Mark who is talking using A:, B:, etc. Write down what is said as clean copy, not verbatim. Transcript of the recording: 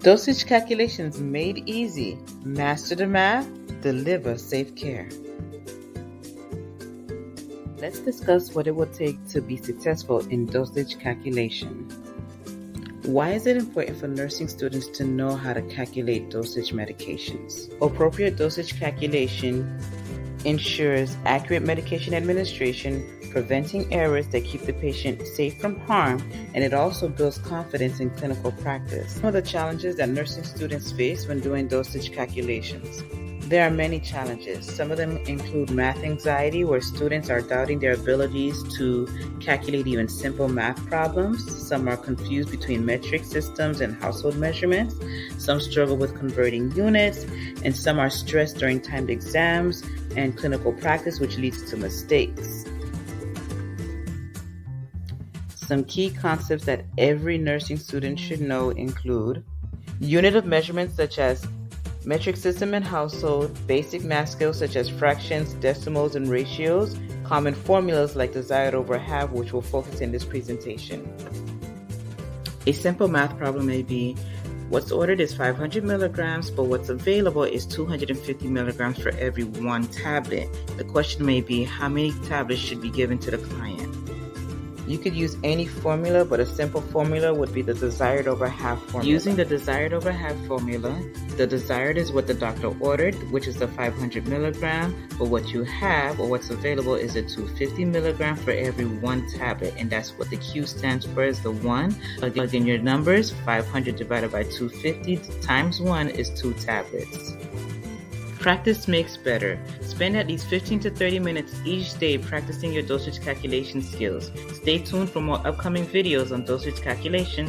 A: Dosage calculations made easy. Master the math, deliver safe care. Let's discuss what it will take to be successful in dosage calculation. Why is it important for nursing students to know how to calculate dosage medications? Appropriate dosage calculation ensures accurate medication administration, preventing errors that keep the patient safe from harm, and it also builds confidence in clinical practice. Some of the challenges that nursing students face when doing dosage calculations. There are many challenges. Some of them include math anxiety, where students are doubting their abilities to calculate even simple math problems. Some are confused between metric systems and household measurements. Some struggle with converting units, and some are stressed during timed exams and clinical practice, which leads to mistakes. Some key concepts that every nursing student should know include unit of measurements such as metric system and household, basic math skills such as fractions, decimals, and ratios, common formulas like desired over half, which we'll focus in this presentation. A simple math problem may be, what's ordered is 500 milligrams, but what's available is 250 milligrams for every one tablet. The question may be, how many tablets should be given to the client? You could use any formula, but a simple formula would be the desired over half formula. Using the desired over half formula, the desired is what the doctor ordered, which is the 500 milligram, but what you have or what's available is a 250 milligram for every one tablet, and that's what the Q stands for, is the 1. Plug in your numbers, 500 divided by 250 times 1 is 2 tablets. Practice makes better. Spend at least 15 to 30 minutes each day practicing your dosage calculation skills. Stay tuned for more upcoming videos on dosage calculation.